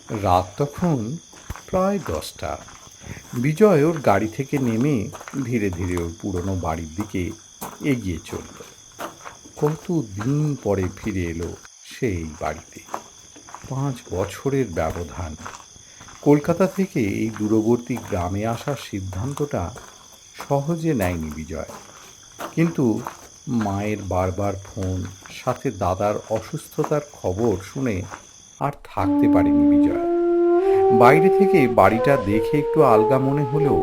রাত তখন প্রায় 10টা। বিজয় ওর গাড়ি থেকে নেমে ধীরে ধীরে ওর পুরনো বাড়ির দিকে এগিয়ে চলল। কত দিন পরে ফিরে এলো সেই বাড়িতে। 5 বছরের ব্যবধান। কলকাতা থেকে এই দূরবর্তী গ্রামে আসার সিদ্ধান্তটা সহজে নেয়নি বিজয়। কিন্তু মায়ের বারবার ফোন, সাথে দাদার অসুস্থতার খবর শুনে আর থাকতে পারেনি বিজয়। বাইরে থেকে বাড়িটা দেখে একটু আলগা মনে হলেও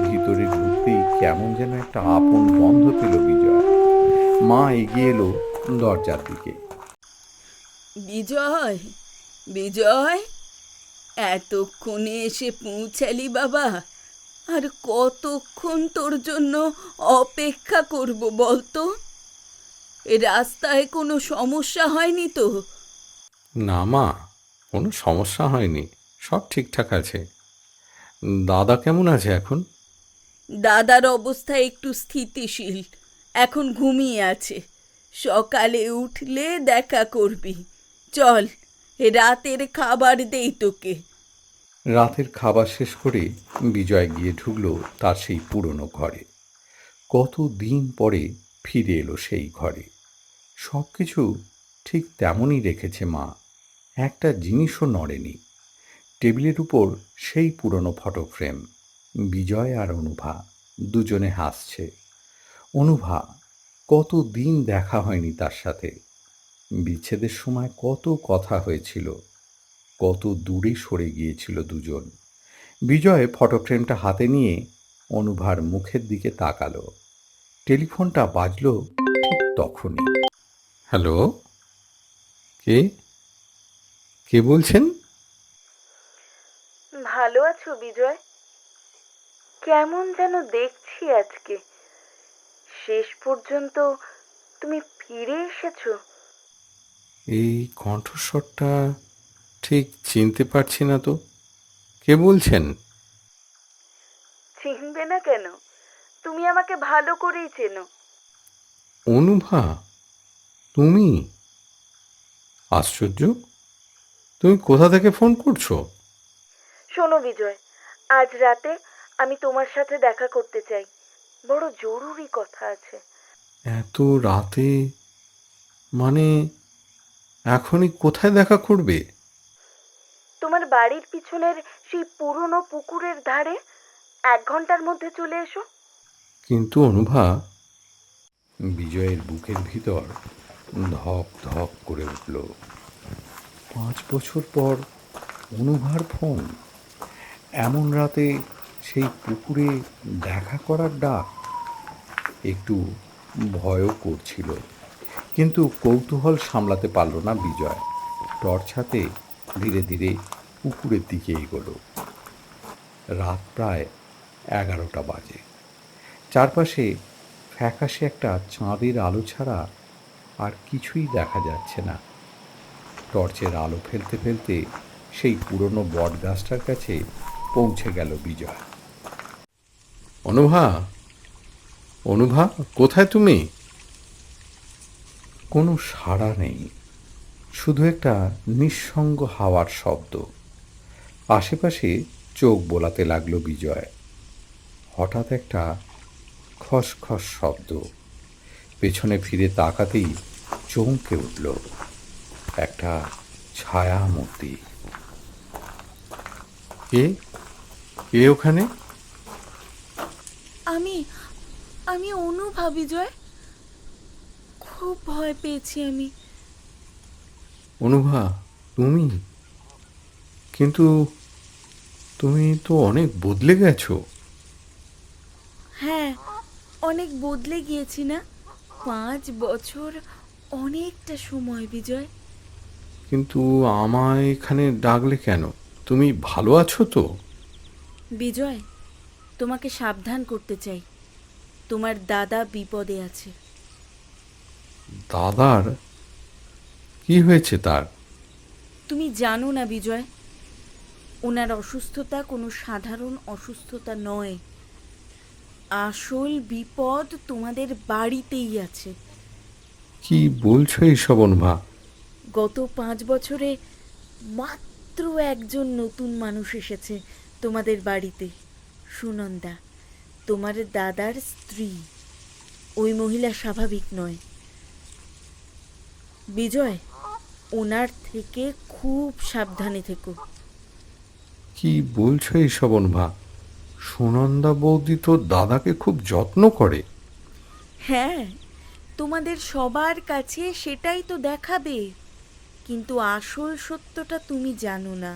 ভিতরে ঢুকতেই কেমন যেন একটা আপন গন্ধ পেল বিজয়। মা এগিয়ে এলো দরজার দিকে। বিজয়, বিজয়, এতক্ষণে এসে পৌঁছালি বাবা। আর কতক্ষণ তোর জন্য অপেক্ষা করব বলতো? এ রাস্তায় কোনো সমস্যা হয়নি তো? না মা, কোনো সমস্যা হয়নি, সব ঠিকঠাক আছে। দাদা কেমন আছে এখন? দাদার অবস্থা একটু স্থিতিশীল, এখন ঘুমিয়ে আছে। সকালে উঠলে দেখা করবি। চল, রাতের খাবার দেই তোকে। রাতের খাবার শেষ করে বিজয় গিয়ে ঢুকল তার সেই পুরনো ঘরে। কত দিন পরে ফিরে এলো সেই ঘরে। সব কিছু ঠিক তেমনই রেখেছে মা, একটা জিনিসও নড়েনি। টেবিলের উপর সেই পুরনো ফটো ফ্রেম। বিজয় আর অনুভা দুজনে হাসছে। অনুভা, কত দিন দেখা হয়নি তার সাথে। বিচ্ছেদের সময় কত কথা হয়েছিল, কত দূরে সরে গিয়েছিল দুজন। বিজয় ফটো ফ্রেমটা হাতে নিয়ে অনুভার মুখের দিকে তাকালো। টেলিফোনটা বাজলো ঠিক তখনই। হ্যালো, কে কে বলছেন? ভালো আছো বিজয়? কেমন যেন দেখছি আজকে। শেষ পর্যন্ত তুমি ফিরে এসেছো। এই কণ্ঠস্বরটা ঠিক চিনতে পারছি না তো। কে বলছেন? চিনবে না কেন? তুমি আমাকে ভালো করেই চেনো। অনুভা, তুমি? আশ্চর্য, তুমি কোথা থেকে ফোন করছো? শোনো বিজয়, আজ রাতে আমি তোমার সাথে দেখা করতে চাই। বড় জরুরি কথা আছে। এত রাতে? মানে এখনই কোথায় দেখা করবে? তোমার বাড়ির পিছনের সেই পুরনো পুকুরের ধারে। 1 ঘন্টার মধ্যে চলে এসো। কিন্তু অনুভা, বিজয়ের বুকের ভিতর ধক ধক করে উঠল। 5 বছর পর অনুভার ফোন, এমন রাতে সেই পুকুরে দেখা করার ডাক। একটু ভয়ও করছিল, কিন্তু কৌতূহল সামলাতে পারল না বিজয়। টর্চ হাতে ধীরে ধীরে পুকুরের দিকে এগোলো। রাত প্রায় 11টা বাজে। চারপাশে ফ্যাকাশে একটা চাঁদের আলো ছাড়া আর কিছুই দেখা যাচ্ছে না। টর্চের আলো ফেলতে ফেলতে সেই পুরনো বট গাছটার কাছে পৌঁছে গেল বিজয়। অনুভা, অনুভা, কোথায় তুমি? কোনো সাড়া নেই, শুধু একটা নিঃসঙ্গ হাওয়ার শব্দ। আশেপাশে চোখ বোলাতে লাগলো বিজয়। হঠাৎ একটা খসখস শব্দ। পেছনে ফিরে তাকাতেই চমকে উঠল। একটা ছায়া মূর্তি। কে কে ওখানে? আমি আমি অনুভা বিজয়। খুব ভয় পেয়েছি আমি। অনুভা, তুমি? কিন্তু তুমি তো অনেক বদলে গেছো। হ্যাঁ, অনেক বদলে গিয়েছি না? 5 বছর অনেকটা সময় বিজয়। কিন্তু আমায় এখানে ডাকলে কেন? তুমি ভালো আছো তো? বিজয়, তোমাকে সাবধান করতে চাই। তোমার দাদা বিপদে আছে। দাদার কি হয়েছে তার? তুমি জানো না বিজয়, ওনার অসুস্থতা কোনো সাধারণ অসুস্থতা নয়। আসল বিপদ তোমাদের বাড়িতেই আছে। কি বলছো এইসব অনুভা? গত 5 বছরে মাত্র মাত্র একজন নতুন মানুষ এসেছে তোমাদের বাড়িতে, সুনন্দা, তোমার দাদার স্ত্রী। ওই মহিলা স্বাভাবিক নয় বিজয়, ওনার থেকে খুব সাবধানে থেকো। কি বলছো এইসব অনুভা? সুনন্দা বৌদি তো দাদাকে খুব যত্ন করে। হ্যাঁ, তোমাদের সবার কাছে সেটাই তো দেখাবে, কিন্তু আসল সত্যটা তুমি জানো না।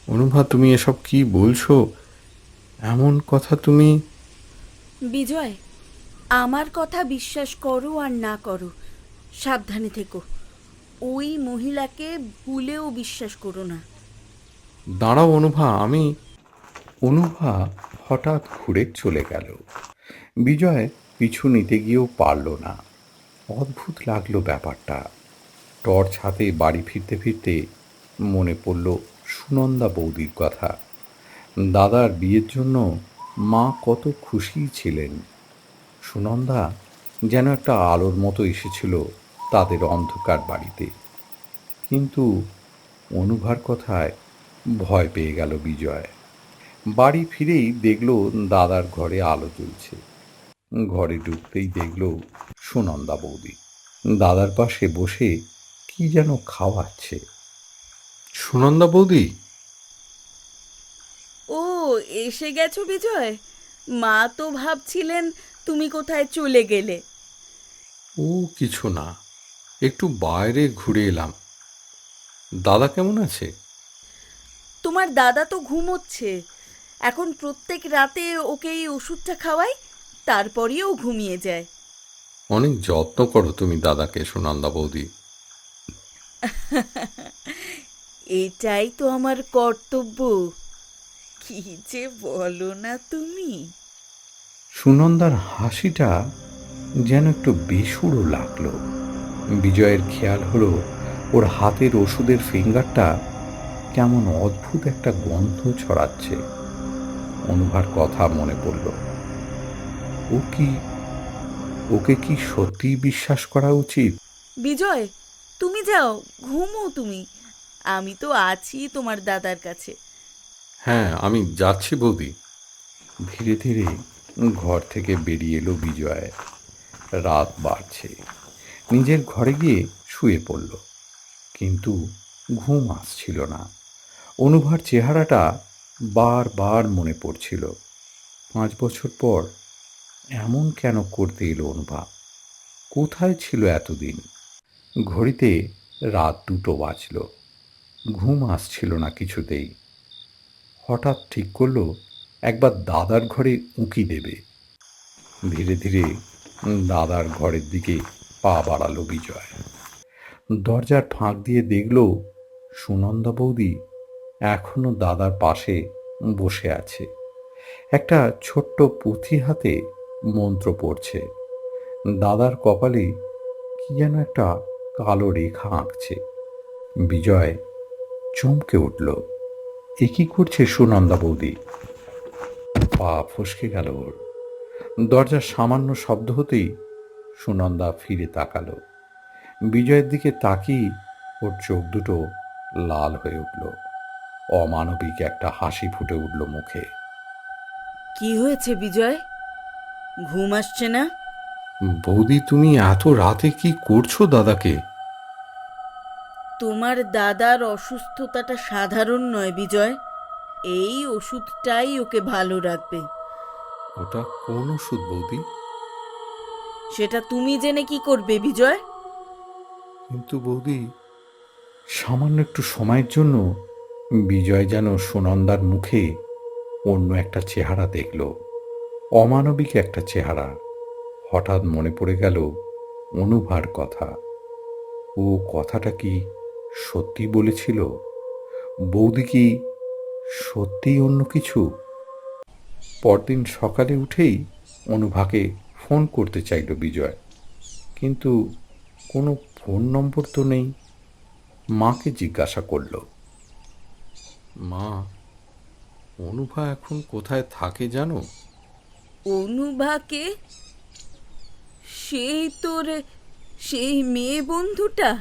অনুভা, তুমি এসব কি বলছো? এমন কথা তুমি... বিজয়, আমার কথা বিশ্বাস করো আর না করো, সাবধানে থেকো। ওই মহিলাকে ভুলেও বিশ্বাস করো না। দাঁড়াও অনুভা, অনুভা হঠাৎ ঘুরে চলে গেল। বিজয় পিছু নিতে গিয়েও পারল না। অদ্ভুত লাগলো ব্যাপারটা। টর্চ হাতে বাড়ি ফিরতে ফিরতে মনে পড়ল সুনন্দা বৌদির কথা। দাদার বিয়ের জন্য মা কত খুশি ছিলেন। সুনন্দা যেন একটা আলোর মতো এসেছিল তাদের অন্ধকার বাড়িতে। কিন্তু অনুভার কথায় ভয় পেয়ে গেল বিজয়। বাড়ি ফিরেই দেখল দাদার ঘরে আলো জ্বলছে। ঘরে ঢুকতেই দেখল সুনন্দা বৌদি দাদার পাশে বসে কি যেন খাওয়াচ্ছে। সুনন্দা বৌদি! ও, এসে গেছো বিজয়? মা তো ভাবছিলেন তুমি কোথায় চলে গেলে। ও কিছু না, একটু বাইরে ঘুরে এলাম। দাদা কেমন আছে? তোমার দাদা তো ঘুমোচ্ছে। এখন প্রত্যেক রাতে ওকে এই ওষুধটা খাওয়াই, তারপরেও ঘুমিয়ে যায়। অনেক যত্ন করো তুমি দাদাকে সুনন্দা বৌদি। এটাই তো আমার কর্তব্য। কি যে বলো না তুমি। সুনন্দার হাসিটা যেন একটু বেসুরো লাগলো। বিজয়ের খেয়াল হলো ওর হাতের ওষুধের ফিঙ্গারটা কেমন অদ্ভুত একটা গন্ধ ছড়াচ্ছে। অনুভার কথা মনে পড়ল। ও কি ওকে কি সত্যিই বিশ্বাস করা উচিত? বিজয়, তুমি যাও, ঘুমো তুমি। আমি তো আছি তোমার দাদার কাছে। হ্যাঁ, আমি যাচ্ছি বৌদি। ধীরে ধীরে ঘর থেকে বেরিয়ে এলো বিজয়। রাত বাড়ছে। নিজের ঘরে গিয়ে শুয়ে পড়ল, কিন্তু ঘুম আসছিল না। অনুভার চেহারাটা বারবার মনে পড়ছিল। 5 বছর পর এমন কেন করতে এলো অনুভা? কোথায় ছিল এতদিন? ঘড়িতে রাত 2টো বাজল। ঘুম আসছিল না কিছুতেই। হঠাৎ ঠিক করলো একবার দাদার ঘরে উঁকি দেবে। ধীরে ধীরে দাদার ঘরের দিকে পা বাড়ালো বিজয়। দরজার ফাঁক দিয়ে দেখল সুনন্দা বৌদি এখনো দাদার পাশে বসে আছে। একটা ছোট্ট পুঁথি হাতে মন্ত্র পড়ছে। দাদার কপালে কি যেন একটা কালো রেখা আঁকছে। বিজয় চমকে উঠল। এ কি করছে সুনন্দা বৌদি? পা ফসকে গেল ওর। দরজার সামান্য শব্দ হতেই সুনন্দা ফিরে তাকালো। বিজয়ের দিকে তাকিয়ে ওর চোখ দুটো লাল হয়ে উঠল। অমানবিক একটা হাসি ফুটে উঠল মুখে। কি হয়েছে বিজয়? ঘুম আসছে না? বৌদি, তুমি এত রাতে কি করছো দাদাকে? তোমার দাদার অসুস্থতাটা সাধারণ নয় বিজয়। এই ওষুধটাই ওকে ভালো রাখবে। ওটা কোন ওষুধ বৌদি? সেটা তুমি জেনে কি করবে বিজয়? কিন্তু বৌদি, সামান্য একটু সময়ের জন্য বিজয় যেন সুনন্দার মুখে অন্য একটা চেহারা দেখল। অমানবিক একটা চেহারা। হঠাৎ মনে পড়ে গেল অনুভার কথা। ও কথাটা কি সত্যি বলেছিল? বৌদি কি সত্যিই অন্য কিছু? পরদিন সকালে উঠেই অনুভাকে ফোন করতে চাইল বিজয়, কিন্তু কোনো ফোন নম্বর তো নেই। মাকে জিজ্ঞাসা করল, মা, অনুভা এখন কোথায় থাকে জানো? অনুভাকে? সেই তোর সেই মেয়ে বন্ধুটা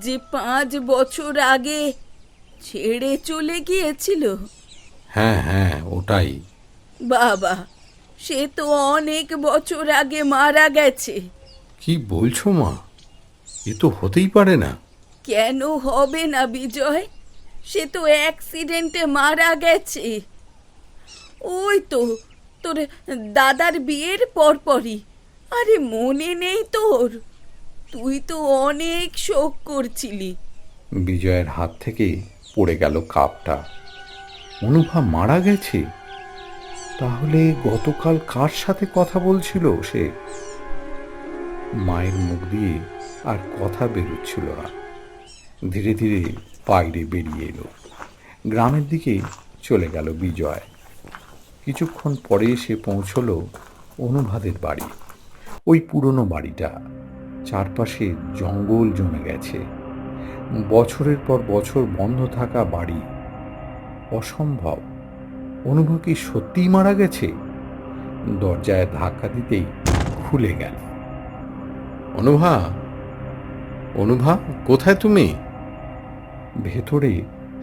যে 5 বছর আগে ছেড়ে চলে গিয়েছিল? হ্যাঁ হ্যাঁ, ওটাই। বাবা, সে তো অনেক বছর আগে মারা গেছে। কি বলছো মা? এ তো হতেই পারে না। কেন হবে না বিজয়? সে তো অ্যাক্সিডেন্টে মারা গেছে। ওই তো তোর দাদার বিয়ের পরপরই। আরে মনে নেই তোর? তুই তো অনেক শোক করছিলি। বিজয়ের হাত থেকে পড়ে গেল কাপটা। অনুভা মারা গেছে? তাহলে গতকাল কার সাথে কথা বলছিল সে? মায়ের মুখ দিয়ে আর কথা বেরোচ্ছিল না। ধীরে ধীরে বাইরে বেরিয়ে এলো। গ্রামের দিকে চলে গেল বিজয়। কিছুক্ষণ পরে সে পৌঁছলো অনুভাদের বাড়ি। ওই পুরনো বাড়িটা, চারপাশে জঙ্গল জমে গেছে। বছরের পর বছর বন্ধ থাকা বাড়ি। অসম্ভব। অনুভা কি সত্যিই মারা গেছে? দরজায় ধাক্কা দিতেই খুলে গেল। অনুভা, অনুভা, কোথায় তুমি? ভেতরে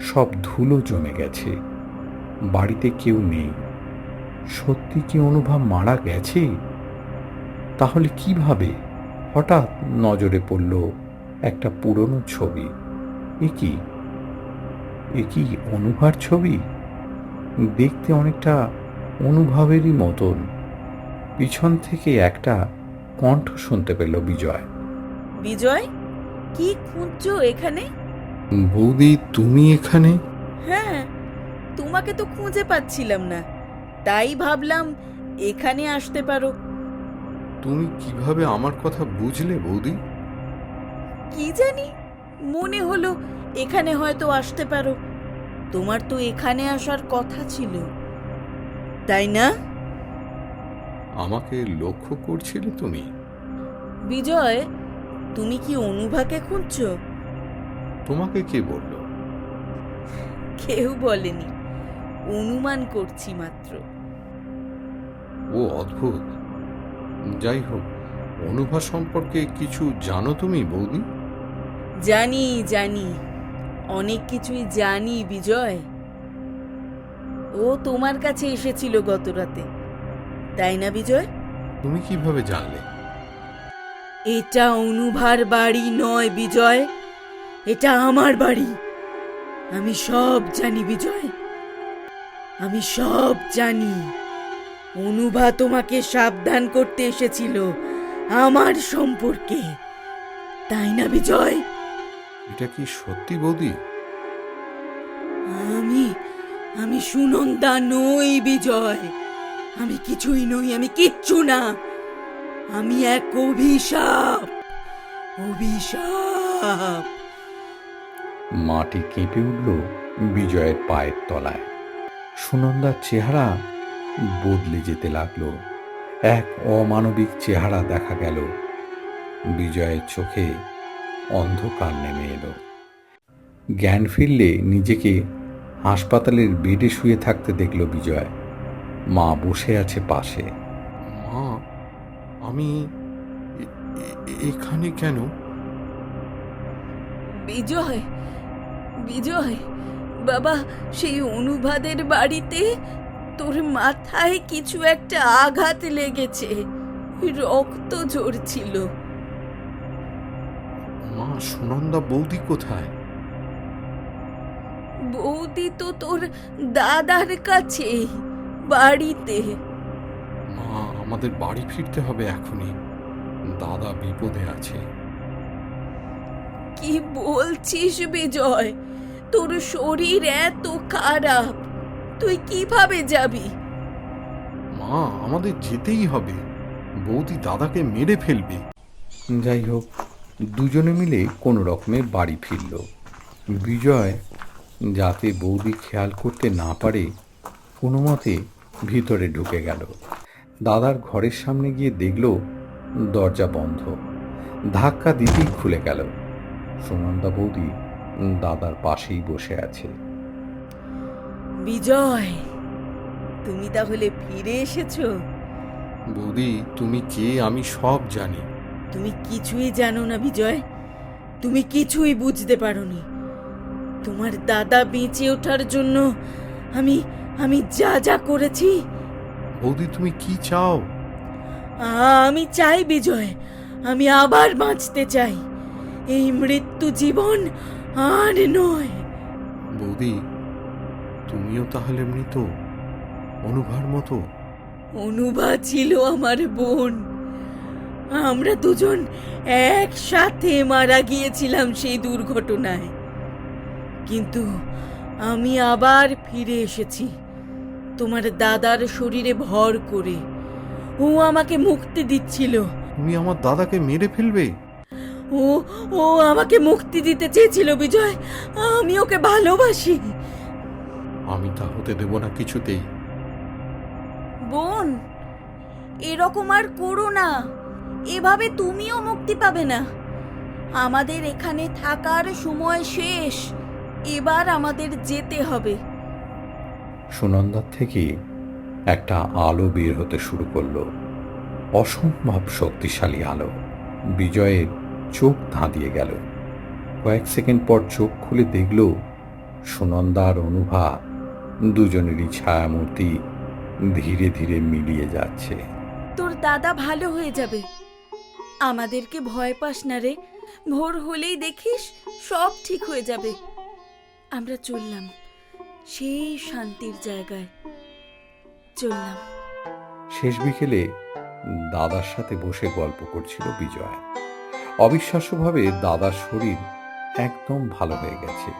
সব ধুলো জমে গেছে। বাড়িতে কেউ নেই। সত্যি কি অনুভা মারা গেছে? তাহলে কিভাবে? হঠাৎ নজরে পড়ল একটা পুরনো ছবি। এ কি অনুভার ছবি? দেখতে অনেকটা অনুভবেরই মতন। পিছন থেকে একটা কণ্ঠ শুনতে পেল বিজয়। বিজয়, কি খুঁজছো এখানে? বৌদি, তুমি এখানে? হ্যাঁ, তোমাকে তো খুঁজে পাচ্ছিলাম না, তাই ভাবলাম এখানে আসতে পারো। তুমি কিভাবে আমার কথা বুঝলে বৌদি? কি জানি, মনে হলো এখানে হয়তো আসতে পারো। তোমার তো এখানে আসার কথা ছিল, তাই না? আমাকে লক্ষ্য করছিলে তুমি? বিজয়, তুমি কি অনুভাকে খুঁজছো? তোমাকে কে বলল? কেউ বলেনি, অনুমান করছি মাত্র। ও অদ্ভুত। যাই হোক, অনুভা সম্পর্কে কিছু জানো তুমি বৌদি? জানি জানি, অনেক কিছুই জানি বিজয়। ও তোমার কাছে এসেছিল গত রাতে, তাই না বিজয়? তুমি কিভাবে জানলে? এটা অনুভার বাড়ি নয় বিজয়, এটা আমার বাড়ি। আমি সব জানি বিজয়, আমি সব জানি। অনুভা তোমাকে সাবধান করতে এসেছিল আমার সম্পর্কে, তাই না বিজয়? এটা কি সত্যি বৌদি? আমি আমি সুনন্দা নই বিজয়। আমি কিছুই নই, আমি কিচ্ছু না। আমি এক অভিশাপ, অভিশাপ। মাটি কেঁপে উঠল বিজয়ের পায়ের তলায়। সুনন্দার চেহারা বদলে যেতে লাগলো। এক অমানবিক চেহারা দেখা গেল। বিজয়ের চোখে অন্ধকার নেমে এলো। জ্ঞান ফিরলে নিজেকে হাসপাতালের বেডে শুয়ে থাকতে দেখল বিজয়। মা বসে আছে পাশে। মা, আমি এখানে কেন? বিজয়, বিজয় বাবা, সেই অনুবাদের বাড়িতে তোর মাথায় কিছু একটা আঘাত লেগেছে, রক্ত ঝরছিল। মা, সুনন্দা বৌদি কোথায়? বৌদি তো তোর দাদার কাছে বাড়িতে। মা, আমাদের বাড়ি ফিরতে হবে এখনই। দাদা বিপদে আছে। কি বলছিস বিজয়? তোর শরীর এত খারাপ, তুই কিভাবে যাবি? মা, আমাদের যেতেই হবে। বৌদি দাদাকে মেরে ফেলবে। যাই হোক, দুজনে মিলে কোনো রকমে বাড়ি ফিরল। বিজয় যাতে বৌদি খেয়াল করতে না পারে কোনো মতে ভিতরে ঢুকে গেল। দাদার ঘরের সামনে গিয়ে দেখল দরজা বন্ধ। ধাক্কা দিতেই খুলে গেল। সুনন্দা বৌদি দাদার পাশেই বসে আছে। বিজয়, তুমি তাহলে ফিরে এসেছো? বৌদি, তুমি কে আমি সব জানি। তুমি কিছুই জানো না বিজয়, তুমি কিছুই বুঝতে পারোনি। তোমার দাদা বেঁচে ওঠার জন্য আমি আমি যা যা করেছি। বৌদি, তুমি কি চাও? আমি চাই বিজয়, আমি আবার বাঁচতে চাই। এই মৃত্যু জীবন আর নয়। বৌদি, তুমিও তাহলে মৃত, অনুভার মতো? অনুভা ছিল আমার বোন। আমরা দুজন একসাথে মারা গিয়েছিলাম সেই দুর্ঘটনায়, কিন্তু আমি আবার ফিরে এসেছি তোমার দাদার শরীরে ভর করে। ও আমাকে মুক্তি দিচ্ছিল। তুমি আমার দাদাকে মেরে ফেলবে? ও ও আমাকে মুক্তি দিতে চেয়েছিল বিজয়। আমি ওকে ভালোবাসি। আমি তা হতে দেব না কিছুতেই। বোন, এরকম আর করো না। এভাবে তুমিও মুক্তি পাবে না। আমাদের এখানে থাকার সময় শেষ। এবার আমাদের যেতে হবে। সুনন্দার থেকে একটা আলো বের হতে শুরু করলো, অসম্ভব শক্তিশালী আলো। বিজয়ের চোখ ধাঁধিয়ে গেল। কয়েক সেকেন্ড পর চোখ খুলে দেখল সুনন্দা আর অনুভা দুজনেরই ছায়ামূর্তি ধীরে ধীরে মিলিয়ে যাচ্ছে। তোর দাদা ভালো হয়ে যাবে। আমাদেরকে ভয় পাস না রে। ভোর হলেই দেখিস সব ঠিক হয়ে যাবে। আমরা চললাম সেই শান্তির জায়গায়। চললাম। শেষ বিকেলে দাদার সাথে বসে গল্প করছিল বিজয়। অবিশ্বাস্যভাবে দাদার শরীর একদম ভালো হয়ে গেছে।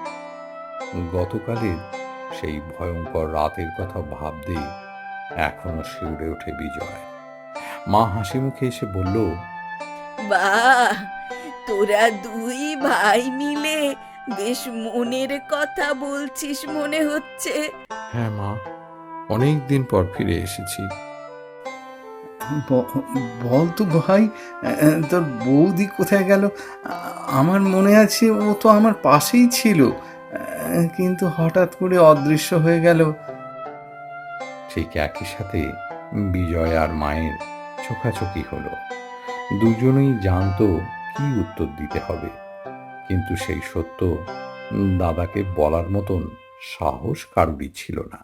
গতকালের সেই ভয়ঙ্কর রাতের কথা ভাবতে এখনো শিউরে ওঠে বিজয়। মা হাসি মুখে এসে বলল, বাহ, তোরা দুই ভাই মিলে বেশ মনের কথা বলছিস মনে হচ্ছে। হ্যাঁ মা, অনেক দিন পর ফিরে এসেছি। বল তো ভাই, তোর বৌদি কোথায় গেল? আমার মনে আছে ও তো আমার পাশেই ছিল, কিন্তু হঠাৎ করে অদৃশ্য হয়ে গেল। ঠিক একই সাথে বিজয় আর মায়ের চোখাচোখি হলো। দুজনেই জানতো কি উত্তর দিতে হবে, কিন্তু সেই সত্য দাদাকে বলার মতন সাহস কারুরই ছিল না।